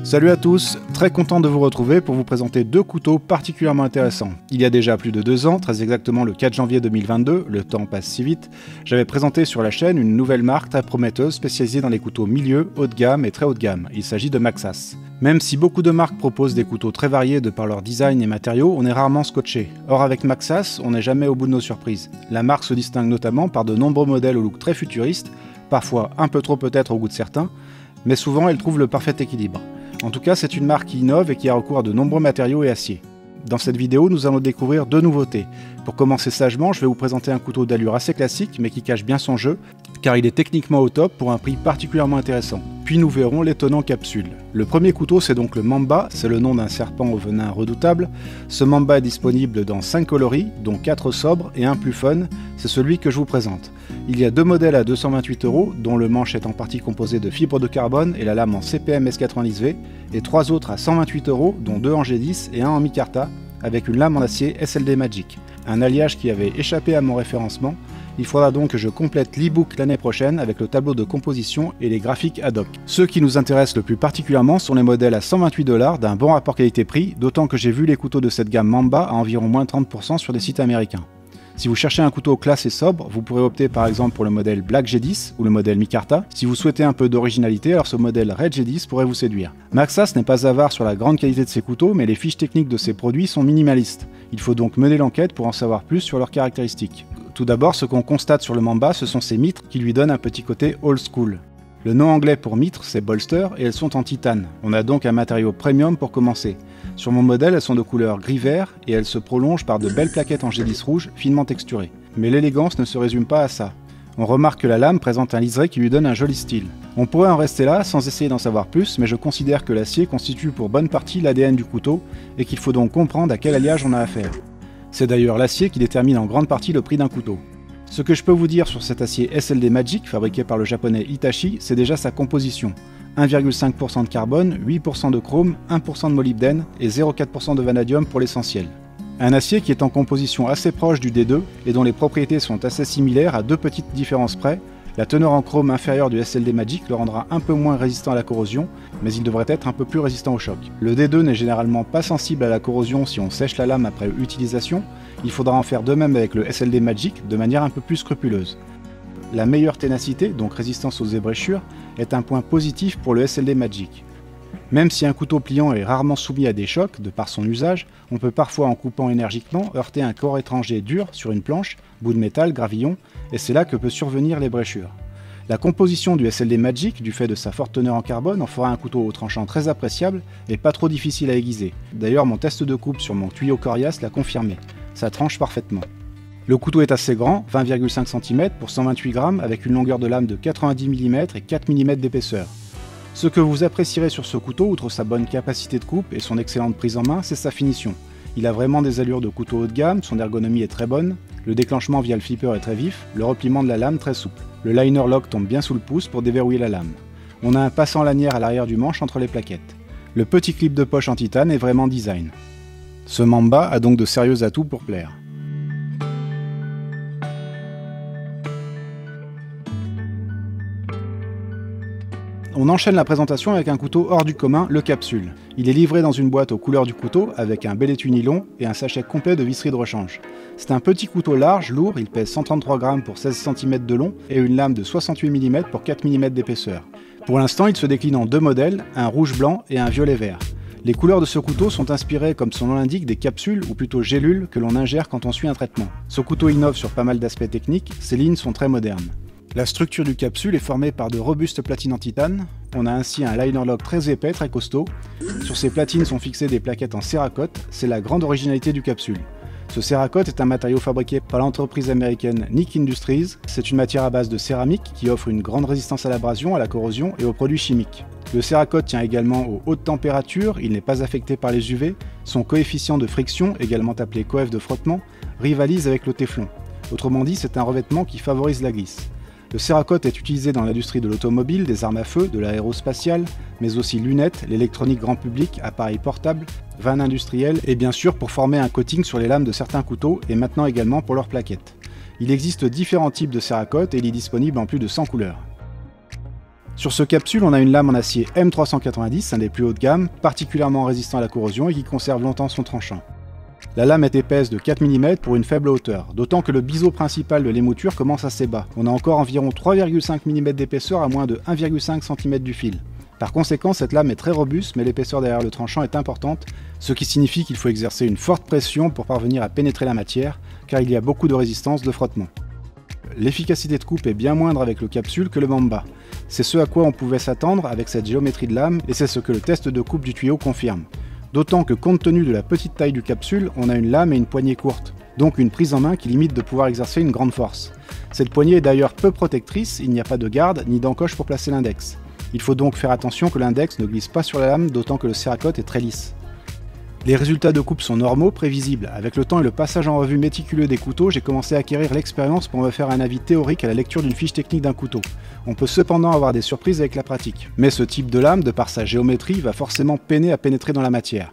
Salut à tous, très content de vous retrouver pour vous présenter deux couteaux particulièrement intéressants. Il y a déjà plus de 2 ans, très exactement le 4 janvier 2022, le temps passe si vite, j'avais présenté sur la chaîne une nouvelle marque très prometteuse spécialisée dans les couteaux milieu, haut de gamme et très haut de gamme. Il s'agit de Maxas. Même si beaucoup de marques proposent des couteaux très variés de par leur design et matériaux, on est rarement scotché. Or avec Maxas, on n'est jamais au bout de nos surprises. La marque se distingue notamment par de nombreux modèles au look très futuriste, parfois un peu trop peut-être au goût de certains, mais souvent elle trouve le parfait équilibre. En tout cas, c'est une marque qui innove et qui a recours à de nombreux matériaux et aciers. Dans cette vidéo, nous allons découvrir deux nouveautés. Pour commencer sagement, je vais vous présenter un couteau d'allure assez classique, mais qui cache bien son jeu, car il est techniquement au top pour un prix particulièrement intéressant. Puis nous verrons l'étonnant capsule. Le premier couteau, c'est donc le Mamba, c'est le nom d'un serpent au venin redoutable. Ce Mamba est disponible dans 5 coloris, dont 4 sobres et un plus fun, c'est celui que je vous présente. Il y a deux modèles à 228 €, dont le manche est en partie composé de fibres de carbone et la lame en CPM S90V, et 3 autres à 128 €, dont 2 en G10 et 1 en micarta, avec une lame en acier SLD Magic. Un alliage qui avait échappé à mon référencement. Il faudra donc que je complète l'e-book l'année prochaine avec le tableau de composition et les graphiques ad hoc. Ceux qui nous intéressent le plus particulièrement sont les modèles à 128 $ d'un bon rapport qualité-prix, d'autant que j'ai vu les couteaux de cette gamme Mamba à environ moins 30% sur des sites américains. Si vous cherchez un couteau classe et sobre, vous pourrez opter par exemple pour le modèle Black G10 ou le modèle micarta. Si vous souhaitez un peu d'originalité, alors ce modèle Red G10 pourrait vous séduire. Maxas n'est pas avare sur la grande qualité de ses couteaux, mais les fiches techniques de ses produits sont minimalistes. Il faut donc mener l'enquête pour en savoir plus sur leurs caractéristiques. Tout d'abord, ce qu'on constate sur le Mamba, ce sont ses mitres qui lui donnent un petit côté old school. Le nom anglais pour mitre, c'est bolster, et elles sont en titane. On a donc un matériau premium pour commencer. Sur mon modèle, elles sont de couleur gris-vert, et elles se prolongent par de belles plaquettes en G10 rouge, finement texturées. Mais l'élégance ne se résume pas à ça. On remarque que la lame présente un liseré qui lui donne un joli style. On pourrait en rester là, sans essayer d'en savoir plus, mais je considère que l'acier constitue pour bonne partie l'ADN du couteau, et qu'il faut donc comprendre à quel alliage on a affaire. C'est d'ailleurs l'acier qui détermine en grande partie le prix d'un couteau. Ce que je peux vous dire sur cet acier SLD Magic, fabriqué par le japonais Hitachi, c'est déjà sa composition. 1,5% de carbone, 8% de chrome, 1% de molybdène et 0,4% de vanadium pour l'essentiel. Un acier qui est en composition assez proche du D2 et dont les propriétés sont assez similaires à deux petites différences près. La teneur en chrome inférieure du SLD Magic le rendra un peu moins résistant à la corrosion, mais il devrait être un peu plus résistant au choc. Le D2 n'est généralement pas sensible à la corrosion si on sèche la lame après utilisation. Il faudra en faire de même avec le SLD Magic de manière un peu plus scrupuleuse. La meilleure ténacité, donc résistance aux ébréchures, est un point positif pour le SLD Magic. Même si un couteau pliant est rarement soumis à des chocs de par son usage, on peut parfois en coupant énergiquement heurter un corps étranger dur sur une planche, bout de métal, gravillon, et c'est là que peut survenir l'ébréchure. La composition du SLD Magic, du fait de sa forte teneur en carbone, en fera un couteau au tranchant très appréciable et pas trop difficile à aiguiser. D'ailleurs, mon test de coupe sur mon tuyau Corias l'a confirmé, ça tranche parfaitement. Le couteau est assez grand, 20,5 cm pour 128 grammes, avec une longueur de lame de 90 mm et 4 mm d'épaisseur. Ce que vous apprécierez sur ce couteau, outre sa bonne capacité de coupe et son excellente prise en main, c'est sa finition. Il a vraiment des allures de couteau haut de gamme, son ergonomie est très bonne, le déclenchement via le flipper est très vif, le repliement de la lame très souple. Le liner lock tombe bien sous le pouce pour déverrouiller la lame. On a un passant lanière à l'arrière du manche entre les plaquettes. Le petit clip de poche en titane est vraiment design. Ce Mamba a donc de sérieux atouts pour plaire. On enchaîne la présentation avec un couteau hors du commun, le capsule. Il est livré dans une boîte aux couleurs du couteau avec un bel étui nylon et un sachet complet de visserie de rechange. C'est un petit couteau large, lourd, il pèse 133 grammes pour 16 cm de long et une lame de 68 mm pour 4 mm d'épaisseur. Pour l'instant, il se décline en deux modèles, un rouge-blanc et un violet-vert. Les couleurs de ce couteau sont inspirées, comme son nom l'indique, des capsules ou plutôt gélules que l'on ingère quand on suit un traitement. Ce couteau innove sur pas mal d'aspects techniques, ses lignes sont très modernes. La structure du capsule est formée par de robustes platines en titane. On a ainsi un liner lock très épais, très costaud. Sur ces platines sont fixées des plaquettes en céracote, c'est la grande originalité du capsule. Ce céracote est un matériau fabriqué par l'entreprise américaine Nick Industries. C'est une matière à base de céramique qui offre une grande résistance à l'abrasion, à la corrosion et aux produits chimiques. Le céracote tient également aux hautes températures, il n'est pas affecté par les UV. Son coefficient de friction, également appelé coef de frottement, rivalise avec le téflon. Autrement dit, c'est un revêtement qui favorise la glisse. Le céracote est utilisé dans l'industrie de l'automobile, des armes à feu, de l'aérospatiale, mais aussi lunettes, l'électronique grand public, appareils portables, vannes industrielles et bien sûr pour former un coating sur les lames de certains couteaux et maintenant également pour leurs plaquettes. Il existe différents types de céracote et il est disponible en plus de 100 couleurs. Sur ce capsule, on a une lame en acier M390, un des plus hauts de gamme, particulièrement résistant à la corrosion et qui conserve longtemps son tranchant. La lame est épaisse de 4 mm pour une faible hauteur, d'autant que le biseau principal de l'émouture commence assez bas. On a encore environ 3,5 mm d'épaisseur à moins de 1,5 cm du fil. Par conséquent, cette lame est très robuste, mais l'épaisseur derrière le tranchant est importante, ce qui signifie qu'il faut exercer une forte pression pour parvenir à pénétrer la matière, car il y a beaucoup de résistance de frottement. L'efficacité de coupe est bien moindre avec le capsule que le Mamba. C'est ce à quoi on pouvait s'attendre avec cette géométrie de lame, et c'est ce que le test de coupe du tuyau confirme. D'autant que compte tenu de la petite taille du capsule, on a une lame et une poignée courte, donc une prise en main qui limite de pouvoir exercer une grande force. Cette poignée est d'ailleurs peu protectrice, il n'y a pas de garde ni d'encoche pour placer l'index. Il faut donc faire attention que l'index ne glisse pas sur la lame, d'autant que le céracote est très lisse. Les résultats de coupe sont normaux, prévisibles. Avec le temps et le passage en revue méticuleux des couteaux, j'ai commencé à acquérir l'expérience pour me faire un avis théorique à la lecture d'une fiche technique d'un couteau. On peut cependant avoir des surprises avec la pratique. Mais ce type de lame, de par sa géométrie, va forcément peiner à pénétrer dans la matière.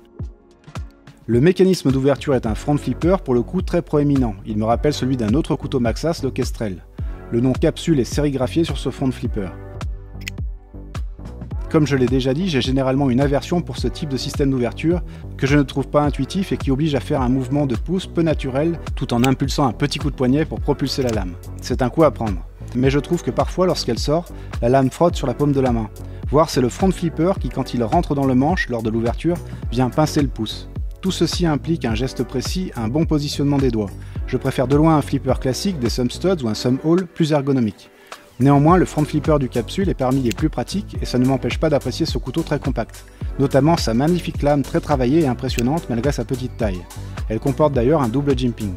Le mécanisme d'ouverture est un front flipper pour le coup très proéminent. Il me rappelle celui d'un autre couteau Maxas, le Kestrel. Le nom capsule est sérigraphié sur ce front flipper. Comme je l'ai déjà dit, j'ai généralement une aversion pour ce type de système d'ouverture que je ne trouve pas intuitif et qui oblige à faire un mouvement de pouce peu naturel tout en impulsant un petit coup de poignet pour propulser la lame. C'est un coup à prendre. Mais je trouve que parfois, lorsqu'elle sort, la lame frotte sur la paume de la main. Voire c'est le front flipper qui, quand il rentre dans le manche lors de l'ouverture, vient pincer le pouce. Tout ceci implique un geste précis, un bon positionnement des doigts. Je préfère de loin un flipper classique, des thumb studs ou un thumb hole plus ergonomique. Néanmoins, le front flipper du capsule est parmi les plus pratiques et ça ne m'empêche pas d'apprécier ce couteau très compact, notamment sa magnifique lame très travaillée et impressionnante malgré sa petite taille. Elle comporte d'ailleurs un double jimping.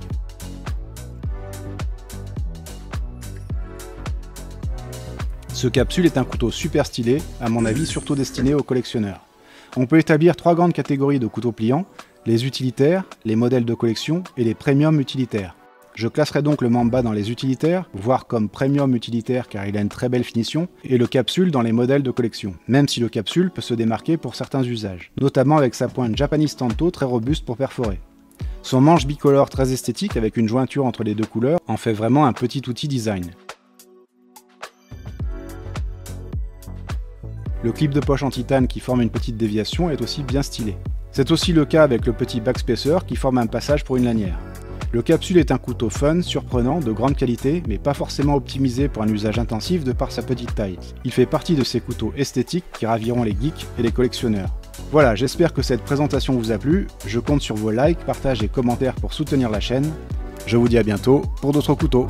Ce capsule est un couteau super stylé, à mon avis surtout destiné aux collectionneurs. On peut établir 3 grandes catégories de couteaux pliants, les utilitaires, les modèles de collection et les premium utilitaires. Je classerai donc le Mamba dans les utilitaires, voire comme premium utilitaire car il a une très belle finition, et le capsule dans les modèles de collection, même si le capsule peut se démarquer pour certains usages, notamment avec sa pointe Japanese Tanto très robuste pour perforer. Son manche bicolore très esthétique avec une jointure entre les deux couleurs en fait vraiment un petit outil design. Le clip de poche en titane qui forme une petite déviation est aussi bien stylé. C'est aussi le cas avec le petit backspacer qui forme un passage pour une lanière. Le capsule est un couteau fun, surprenant, de grande qualité, mais pas forcément optimisé pour un usage intensif de par sa petite taille. Il fait partie de ces couteaux esthétiques qui raviront les geeks et les collectionneurs. Voilà, j'espère que cette présentation vous a plu, je compte sur vos likes, partages et commentaires pour soutenir la chaîne. Je vous dis à bientôt pour d'autres couteaux.